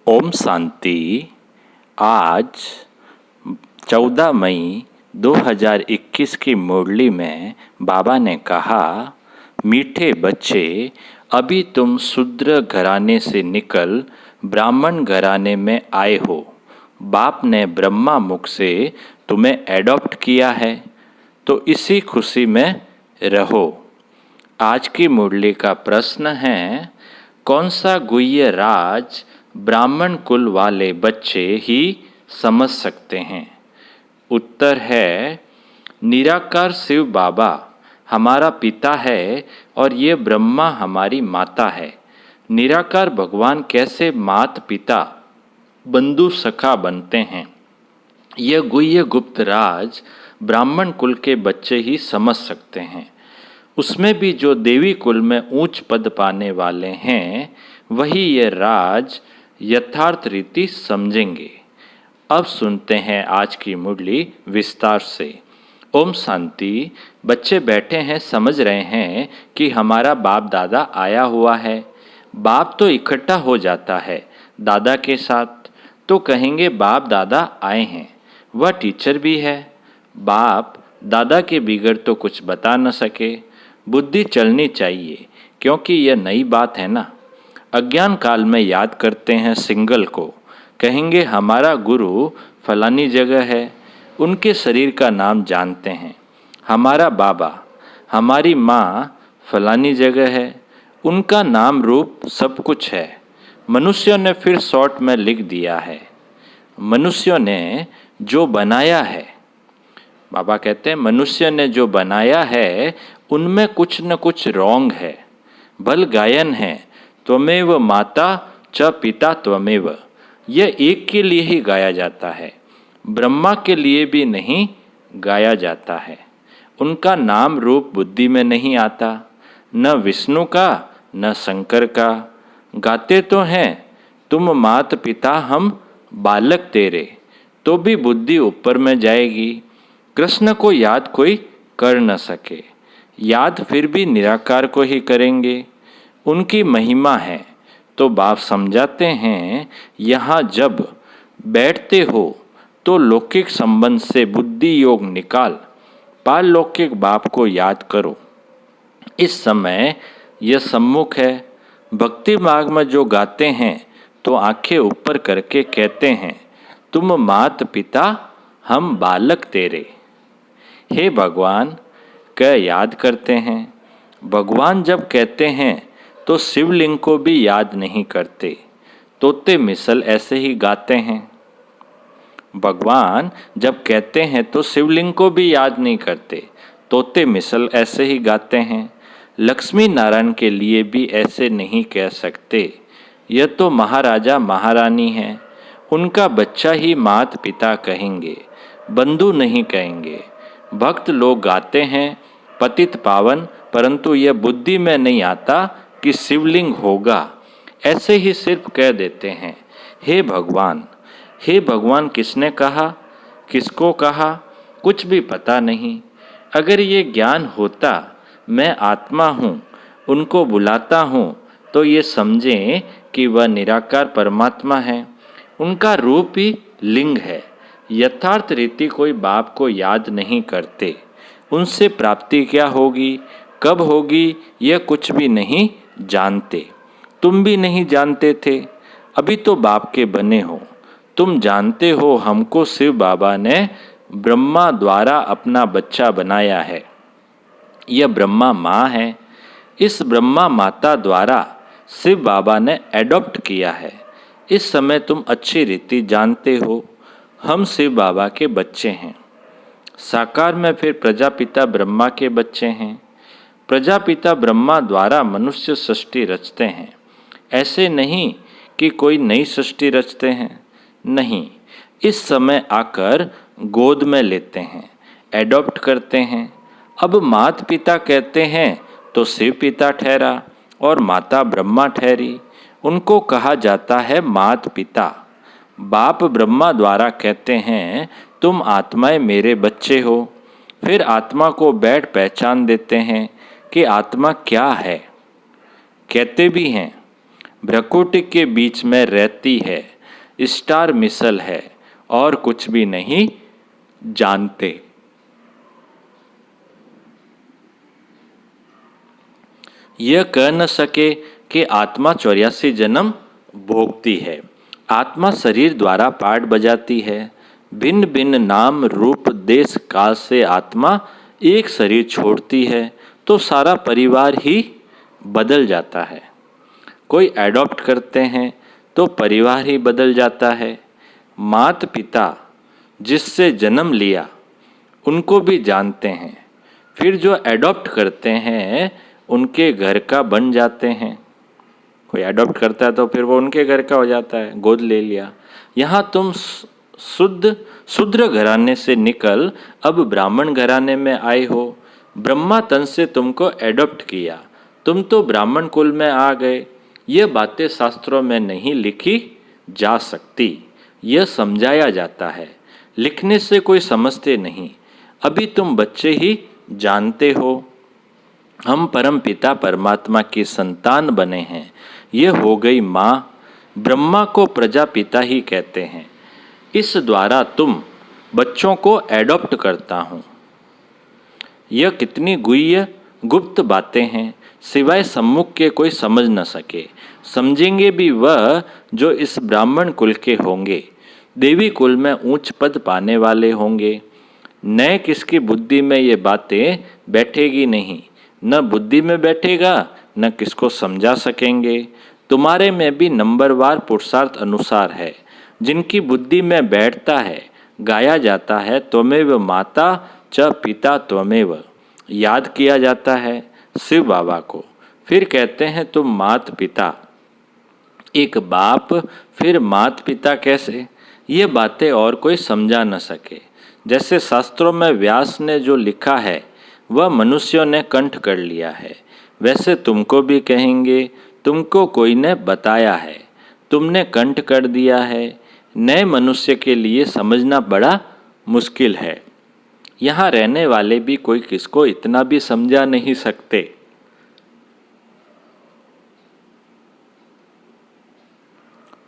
ओम शांति। आज 14 मई 2021 की मुरली में बाबा ने कहा, मीठे बच्चे, अभी तुम शूद्र घराने से निकल ब्राह्मण घराने में आए हो। बाप ने ब्रह्मा मुख से तुम्हें एडॉप्ट किया है, तो इसी खुशी में रहो। आज की मुरली का प्रश्न है, कौन सा गुह्य राज ब्राह्मण कुल वाले बच्चे ही समझ सकते हैं? उत्तर है, निराकार शिव बाबा हमारा पिता है और ये ब्रह्मा हमारी माता है। निराकार भगवान कैसे मात पिता बंधु सखा बनते हैं, यह गुह्य गुप्त राज ब्राह्मण कुल के बच्चे ही समझ सकते हैं। उसमें भी जो देवी कुल में ऊंच पद पाने वाले हैं, वही ये राज यथार्थ रीति समझेंगे। अब सुनते हैं आज की मुरली विस्तार से। ओम शांति। बच्चे बैठे हैं, समझ रहे हैं कि हमारा बाप दादा आया हुआ है। बाप तो इकट्ठा हो जाता है दादा के साथ, तो कहेंगे बाप दादा आए हैं। वह टीचर भी है। बाप दादा के बिगड़ तो कुछ बता न सके। बुद्धि चलनी चाहिए, क्योंकि यह नई बात है ना। अज्ञान काल में याद करते हैं सिंगल को, कहेंगे हमारा गुरु फलानी जगह है, उनके शरीर का नाम जानते हैं। हमारा बाबा, हमारी माँ फलानी जगह है, उनका नाम रूप सब कुछ है। मनुष्यों ने फिर शॉर्ट में लिख दिया है, मनुष्यों ने जो बनाया है। बाबा कहते हैं मनुष्य ने जो बनाया है उनमें कुछ न कुछ रॉन्ग है। भल गायन है, त्वमेव माता च पिता त्वमेव, यह एक के लिए ही गाया जाता है, ब्रह्मा के लिए भी नहीं गाया जाता है। उनका नाम रूप बुद्धि में नहीं आता, न विष्णु का न शंकर का। गाते तो हैं तुम मात पिता हम बालक तेरे, तो भी बुद्धि ऊपर में जाएगी। कृष्ण को याद कोई कर न सके, याद फिर भी निराकार को ही करेंगे। उनकी महिमा है तो बाप समझाते हैं, यहाँ जब बैठते हो तो लौकिक संबंध से बुद्धि योग निकाल पारलौकिक बाप को याद करो। इस समय यह सम्मुख है। भक्ति मार्ग में जो गाते हैं तो आंखें ऊपर करके कहते हैं, तुम मात पिता हम बालक तेरे। हे भगवान कह याद करते हैं। भगवान जब कहते हैं तो शिवलिंग को भी याद नहीं करते, तोते मिसल ऐसे ही गाते हैं। भगवान जब कहते हैं तो शिवलिंग को भी याद नहीं करते, तोते मिसल ऐसे ही गाते हैं। लक्ष्मी नारायण के लिए भी ऐसे नहीं कह सकते, यह तो महाराजा महारानी है, उनका बच्चा ही मात पिता कहेंगे, बंधु नहीं कहेंगे। भक्त लोग गाते हैं पतित पावन, परंतु यह बुद्धि में नहीं आता कि शिवलिंग होगा, ऐसे ही सिर्फ कह देते हैं हे भगवान। हे भगवान किसने कहा, किसको कहा, कुछ भी पता नहीं। अगर ये ज्ञान होता मैं आत्मा हूँ, उनको बुलाता हूँ, तो ये समझें कि वह निराकार परमात्मा है, उनका रूप ही लिंग है। यथार्थ रीति कोई बाप को याद नहीं करते, उनसे प्राप्ति क्या होगी, कब होगी, यह कुछ भी नहीं जानते। तुम भी नहीं जानते थे, अभी तो बाप के बने हो। तुम जानते हो हमको शिव बाबा ने ब्रह्मा द्वारा अपना बच्चा बनाया है। यह ब्रह्मा माँ है, इस ब्रह्मा माता द्वारा शिव बाबा ने एडॉप्ट किया है। इस समय तुम अच्छी रीति जानते हो हम शिव बाबा के बच्चे हैं। साकार में फिर प्रजापिता ब्रह्मा के बच्चे हैं। प्रजापिता ब्रह्मा द्वारा मनुष्य सृष्टि रचते हैं। ऐसे नहीं कि कोई नई सृष्टि रचते हैं, नहीं, इस समय आकर गोद में लेते हैं, एडॉप्ट करते हैं। अब मात पिता कहते हैं तो शिव पिता ठहरा और माता ब्रह्मा ठहरी, उनको कहा जाता है मात पिता। बाप ब्रह्मा द्वारा कहते हैं तुम आत्माएं मेरे बच्चे हो, फिर आत्मा को बैठ पहचान देते हैं कि आत्मा क्या है। कहते भी हैं भ्रकुटी के बीच में रहती है, स्टार मिसल है और कुछ भी नहीं जानते। यह कह न सके कि आत्मा 84 जन्म भोगती है। आत्मा शरीर द्वारा पाठ बजाती है। भिन्न भिन्न नाम रूप देश काल से आत्मा एक शरीर छोड़ती है तो सारा परिवार ही बदल जाता है। कोई एडॉप्ट करते हैं तो परिवार ही बदल जाता है। माता पिता जिससे जन्म लिया उनको भी जानते हैं, फिर जो एडॉप्ट करते हैं उनके घर का बन जाते हैं। कोई एडॉप्ट करता है तो फिर वो उनके घर का हो जाता है, गोद ले लिया। यहाँ तुम शूद्र घराने से निकल अब ब्राह्मण घराने में आए हो। ब्रह्मा तन से तुमको एडॉप्ट किया, तुम तो ब्राह्मण कुल में आ गए। ये बातें शास्त्रों में नहीं लिखी जा सकती, यह समझाया जाता है, लिखने से कोई समझते नहीं। अभी तुम बच्चे ही जानते हो। हम परम पिता परमात्मा की संतान बने हैं। ये हो गई माँ। ब्रह्मा को प्रजापिता ही कहते हैं। इस द्वारा तुम बच्चों को एडॉप्ट करता हूँ। यह कितनी गुह्य गुप्त बातें हैं, सिवाय सम्मुख के कोई समझ न सके। समझेंगे भी वह जो इस ब्राह्मण कुल के होंगे, देवी कुल में ऊंच पद पाने वाले होंगे। न किसकी बुद्धि में ये बातें बैठेगी नहीं, न बुद्धि में बैठेगा न किसको समझा सकेंगे। तुम्हारे में भी नंबरवार पुरुषार्थ अनुसार है। जिनकी बुद्धि में बैठता है गाया जाता है त्वमेव माता च पिता त्वमेव, याद किया जाता है शिव बाबा को। फिर कहते हैं तुम मात पिता। एक बाप फिर मात पिता कैसे? ये बातें और कोई समझा न सके। जैसे शास्त्रों में व्यास ने जो लिखा है वह मनुष्यों ने कंठ कर लिया है, वैसे तुमको भी कहेंगे तुमको कोई ने बताया है, तुमने कंठ कर दिया है। नए मनुष्य के लिए समझना बड़ा मुश्किल है। यहाँ रहने वाले भी कोई किसको इतना भी समझा नहीं सकते।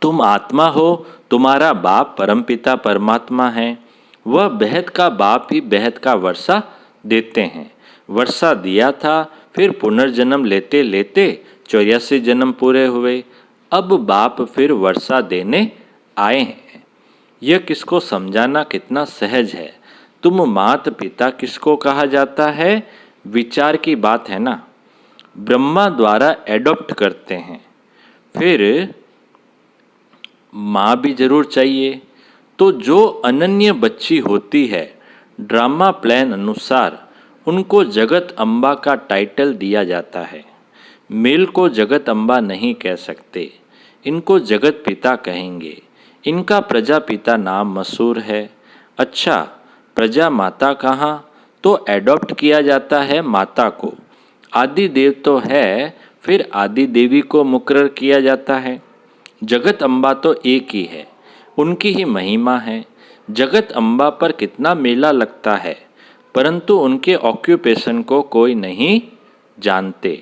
तुम आत्मा हो, तुम्हारा बाप परमपिता परमात्मा है। वह बेहद का बाप ही बेहद का वर्षा देते हैं। वर्षा दिया था, फिर पुनर्जन्म लेते लेते 84 जन्म पूरे हुए। अब बाप फिर वर्षा देने आए हैं। यह किसको समझाना कितना सहज है। तुम मात पिता किसको कहा जाता है, विचार की बात है ना। ब्रह्मा द्वारा एडॉप्ट करते हैं, फिर माँ भी जरूर चाहिए। तो जो अनन्य बच्ची होती है, ड्रामा प्लान अनुसार उनको जगत अम्बा का टाइटल दिया जाता है। मेल को जगत अम्बा नहीं कह सकते, इनको जगत पिता कहेंगे। इनका प्रजा पिता नाम मशहूर है। अच्छा, प्रजा माता कहाँ? तो एडॉप्ट किया जाता है माता को। आदि देव तो है, फिर आदि देवी को मुकर्रर किया जाता है। जगत अम्बा तो एक ही है, उनकी ही महिमा है। जगत अम्बा पर कितना मेला लगता है, परंतु उनके ऑक्यूपेशन को कोई नहीं जानते।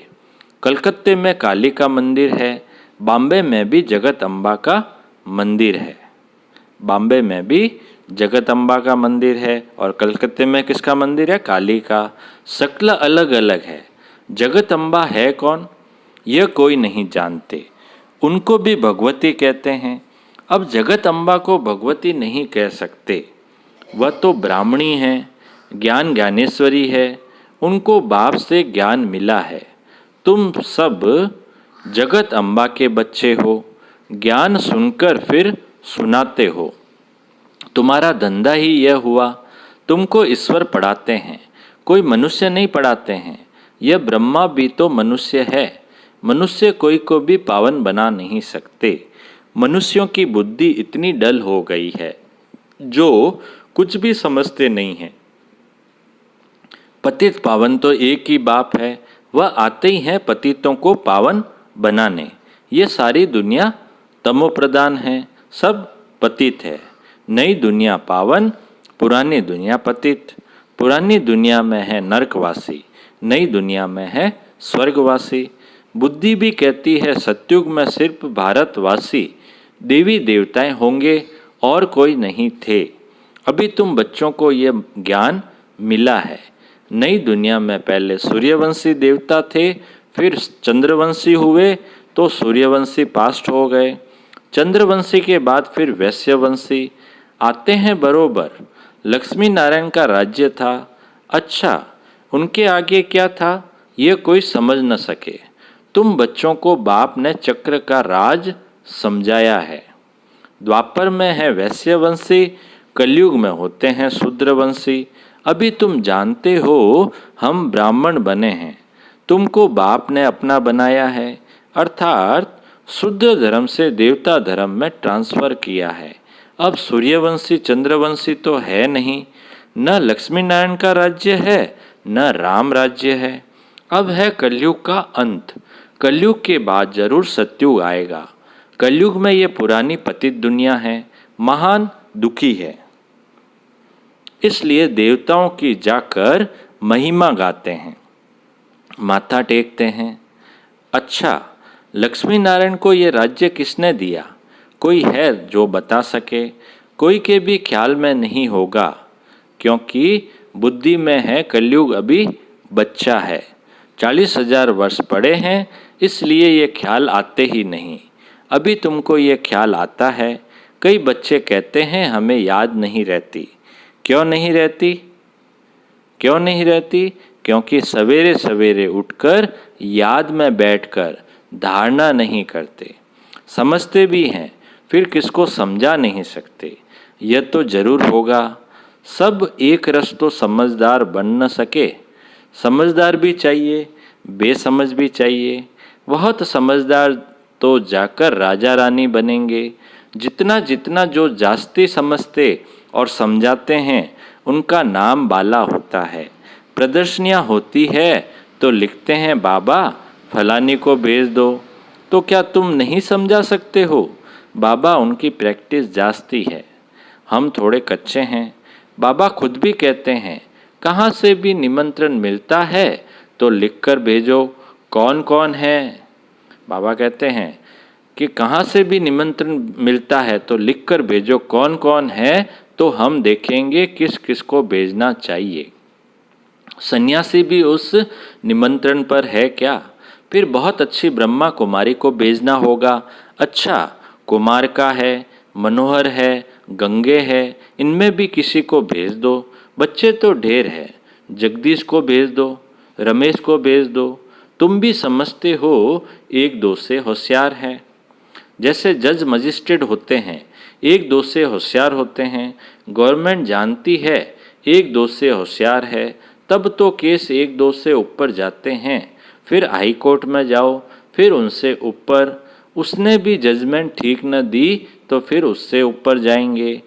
कलकत्ते में काली का मंदिर है, बॉम्बे में भी जगत अम्बा का मंदिर है। बॉम्बे में भी जगत अम्बा का मंदिर है और कलकत्ते में किसका मंदिर है? काली का। शक्ल अलग अलग है। जगत अम्बा है कौन, यह कोई नहीं जानते। उनको भी भगवती कहते हैं। अब जगत अम्बा को भगवती नहीं कह सकते, वह तो ब्राह्मणी हैं, ज्ञान ज्ञानेश्वरी है। उनको बाप से ज्ञान मिला है। तुम सब जगत अम्बा के बच्चे हो, ज्ञान सुनकर फिर सुनाते हो। तुम्हारा धंधा ही यह हुआ। तुमको ईश्वर पढ़ाते हैं, कोई मनुष्य नहीं पढ़ाते हैं। यह ब्रह्मा भी तो मनुष्य है। मनुष्य कोई को भी पावन बना नहीं सकते। मनुष्यों की बुद्धि इतनी डल हो गई है जो कुछ भी समझते नहीं है। पतित पावन तो एक ही बाप है, वह आते ही हैं पतितों को पावन बनाने। ये सारी दुनिया तमोप्रधान है, सब पतित है। नई दुनिया पावन, पुरानी दुनिया पतित। पुरानी दुनिया में है नरकवासी, नई दुनिया में है स्वर्गवासी। बुद्धि भी कहती है सत्युग में सिर्फ भारतवासी, देवी देवताएं होंगे और कोई नहीं थे। अभी तुम बच्चों को ये ज्ञान मिला है। नई दुनिया में पहले सूर्यवंशी देवता थे, फिर चंद्रवंशी हुए, तो सूर्यवंशी पास्ट हो गए। चंद्रवंशी के बाद फिर वैश्यवंशी आते हैं बरोबर। लक्ष्मी नारायण का राज्य था। अच्छा, उनके आगे क्या था ये कोई समझ न सके। तुम बच्चों को बाप ने चक्र का राज समझाया है। द्वापर में है वैश्यवंशी, कलयुग में होते हैं शूद्रवंशी। अभी तुम जानते हो हम ब्राह्मण बने हैं, तुमको बाप ने अपना बनाया है, अर्थात शुद्ध धर्म से देवता धर्म में ट्रांसफर किया है। अब सूर्यवंशी चंद्रवंशी तो है नहीं, न लक्ष्मी नारायण का राज्य है न राम राज्य है। अब है कलयुग का अंत। कलयुग के बाद जरूर सतयुग आएगा। कलयुग में ये पुरानी पतित दुनिया है, महान दुखी है। इसलिए देवताओं की जाकर महिमा गाते हैं, माथा टेकते हैं। अच्छा, लक्ष्मी नारायण को ये राज्य किसने दिया? कोई है जो बता सके? कोई के भी ख्याल में नहीं होगा, क्योंकि बुद्धि में है कलयुग अभी बच्चा है। 40,000 वर्ष पड़े हैं, इसलिए ये ख्याल आते ही नहीं। अभी तुमको ये ख्याल आता है। कई बच्चे कहते हैं हमें याद नहीं रहती। क्यों नहीं रहती? क्यों नहीं रहती? क्योंकि सवेरे सवेरे उठकर याद में बैठकर धारणा नहीं करते। समझते भी हैं, फिर किसको समझा नहीं सकते। यह तो जरूर होगा। सब एक रस तो समझदार बन न सके। समझदार भी चाहिए, बेसमझ भी चाहिए। बहुत समझदार तो जाकर राजा रानी बनेंगे। जितना जितना जो जास्ती समझते और समझाते हैं उनका नाम बाला होता है। प्रदर्शनियाँ होती है तो लिखते हैं बाबा फलानी को भेज दो। तो क्या तुम नहीं समझा सकते हो? बाबा उनकी प्रैक्टिस जास्ती है, हम थोड़े कच्चे हैं। बाबा खुद भी कहते हैं कहाँ से भी निमंत्रण मिलता है तो लिखकर भेजो कौन कौन है। बाबा कहते हैं कि कहाँ से भी निमंत्रण मिलता है तो लिखकर भेजो कौन कौन है, तो हम देखेंगे किस किस को भेजना चाहिए। सन्यासी भी उस निमंत्रण पर है क्या? फिर बहुत अच्छी ब्रह्मा कुमारी को भेजना होगा। अच्छा, कुमार का है, मनोहर है, गंगे है, इनमें भी किसी को भेज दो। बच्चे तो ढेर है, जगदीश को भेज दो, रमेश को भेज दो। तुम भी समझते हो एक दो से होशियार है। जैसे जज मजिस्ट्रेट होते हैं, एक दो से होशियार होते हैं। गवर्नमेंट जानती है एक दो से होशियार है, तब तो केस एक दो से ऊपर जाते हैं। फिर हाई कोर्ट में जाओ, फिर उनसे ऊपर। उसने भी जजमेंट ठीक न दी तो फिर उससे ऊपर जाएंगे।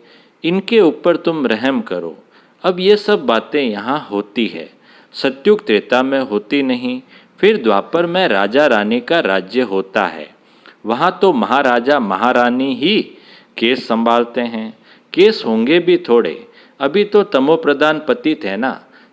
इनके ऊपर तुम रहम करो। अब ये सब बातें यहाँ होती है, सतयुग त्रेता में होती नहीं। फिर द्वापर में राजा रानी का राज्य होता है। वहाँ तो महाराजा महारानी ही केस संभालते हैं। केस होंगे भी थोड़े। अभी तो तमोप्रधान पतित है ना,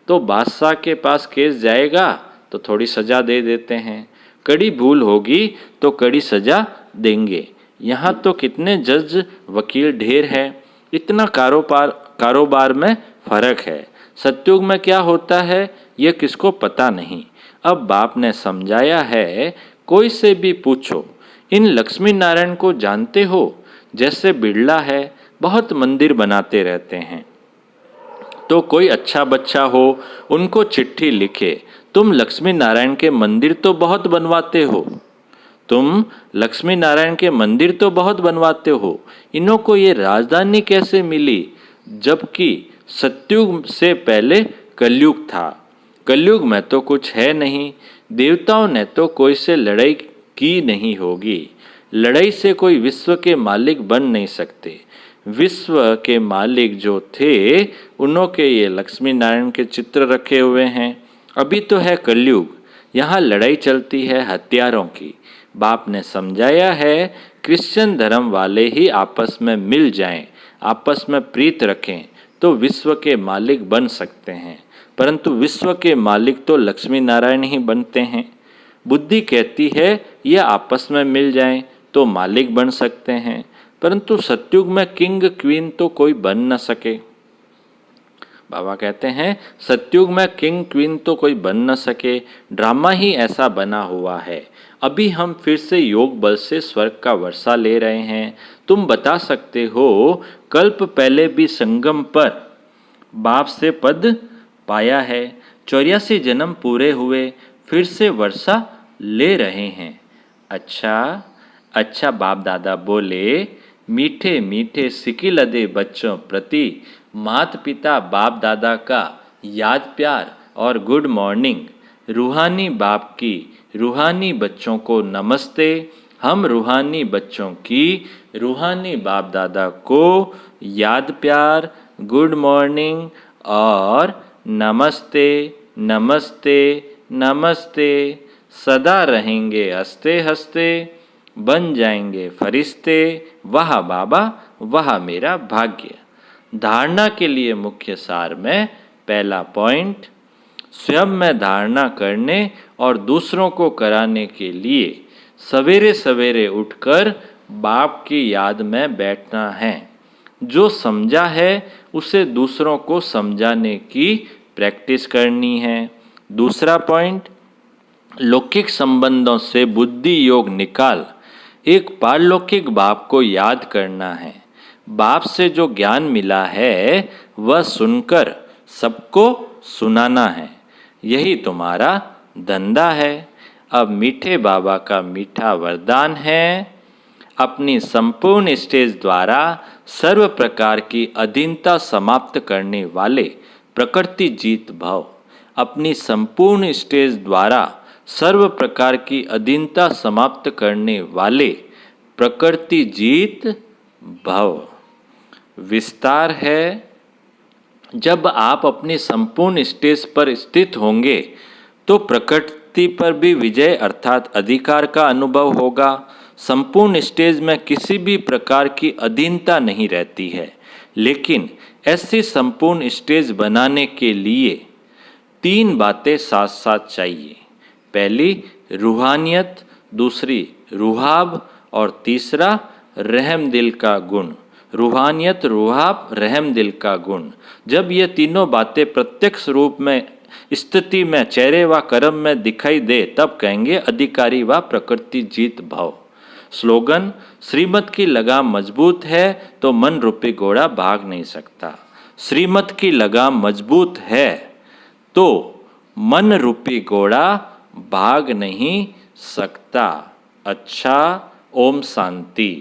तो बादशाह के पास केस जाएगा तो थोड़ी सज़ा दे देते हैं। कड़ी भूल होगी तो कड़ी सज़ा देंगे। यहाँ तो कितने जज वकील ढेर है। इतना कारोबार में फ़र्क है। सतयुग में क्या होता है ये किसको पता नहीं। अब बाप ने समझाया है, कोई से भी पूछो। इन लक्ष्मी नारायण को जानते हो? जैसे बिड़ला है, बहुत मंदिर बनाते रहते हैं। तो कोई अच्छा बच्चा हो उनको चिट्ठी लिखे, तुम लक्ष्मी नारायण के मंदिर तो बहुत बनवाते हो, तुम लक्ष्मी नारायण के मंदिर तो बहुत बनवाते हो, इन्हों को ये राजधानी कैसे मिली? जबकि सतयुग से पहले कलयुग था। कलयुग में तो कुछ है नहीं। देवताओं ने तो कोई से लड़ाई की नहीं होगी। लड़ाई से कोई विश्व के मालिक बन नहीं सकते। विश्व के मालिक जो थे उन्हों के ये लक्ष्मी नारायण के चित्र रखे हुए हैं। अभी तो है कलयुग, यहाँ लड़ाई चलती है हथियारों की। बाप ने समझाया है क्रिश्चियन धर्म वाले ही आपस में मिल जाएं, आपस में प्रीत रखें तो विश्व के मालिक बन सकते हैं। परंतु विश्व के मालिक तो लक्ष्मी नारायण ही बनते हैं। बुद्धि कहती है ये आपस में मिल जाएं तो मालिक बन सकते हैं, परंतु सतयुग में किंग क्वीन तो कोई बन न सके। बाबा कहते हैं सतयुग में किंग क्वीन तो कोई बन न सके, ड्रामा ही ऐसा बना हुआ है। अभी हम फिर से योग बल से स्वर्ग का वर्षा ले रहे हैं। तुम बता सकते हो कल्प पहले भी संगम पर बाप से पद पाया है, 84 जन्म पूरे हुए, फिर से वर्षा ले रहे हैं। अच्छा बाप दादा बोले, मीठे मीठे सिकिलदे बच्चों प्रति माता पिता बाप दादा का याद प्यार और गुड मॉर्निंग। रूहानी बाप की रूहानी बच्चों को नमस्ते। हम रूहानी बच्चों की रूहानी बाप दादा को याद प्यार, गुड मॉर्निंग और नमस्ते नमस्ते नमस्ते। सदा रहेंगे हंसते हंसते, बन जाएंगे फरिश्ते, वाह बाबा वाह मेरा भाग्य। धारणा के लिए मुख्य सार में पहला पॉइंट, स्वयं में धारणा करने और दूसरों को कराने के लिए सवेरे सवेरे उठकर बाप की याद में बैठना है। जो समझा है उसे दूसरों को समझाने की प्रैक्टिस करनी है। दूसरा पॉइंट, लौकिक संबंधों से बुद्धि योग निकाल एक पारलौकिक बाप को याद करना है। बाप से जो ज्ञान मिला है वह सुनकर सबको सुनाना है, यही तुम्हारा धंधा है। अब मीठे बाबा का मीठा वरदान है, अपनी संपूर्ण स्टेज द्वारा सर्व प्रकार की अधीनता समाप्त करने वाले प्रकृति जीत भव। अपनी संपूर्ण स्टेज द्वारा सर्व प्रकार की अधीनता समाप्त करने वाले प्रकृति जीत भव। विस्तार है, जब आप अपनी संपूर्ण स्टेज पर स्थित होंगे तो प्रकृति पर भी विजय अर्थात अधिकार का अनुभव होगा। संपूर्ण स्टेज में किसी भी प्रकार की अधीनता नहीं रहती है, लेकिन ऐसी संपूर्ण स्टेज बनाने के लिए 3 बातें साथ साथ चाहिए। पहली रूहानियत, दूसरी रूहाब और तीसरा रहम दिल का गुण। रूहानियत, रूहाब, रहम दिल का गुण। जब ये तीनों बातें प्रत्यक्ष रूप में स्थिति में चेहरे व कर्म में दिखाई दे तब कहेंगे अधिकारी व प्रकृति जीत भव। स्लोगन, श्रीमत की लगाम मजबूत है तो मन रूपी घोड़ा भाग नहीं सकता। श्रीमत की लगाम मजबूत है तो मन रूपी घोड़ा भाग नहीं सकता। अच्छा, ओम शांति।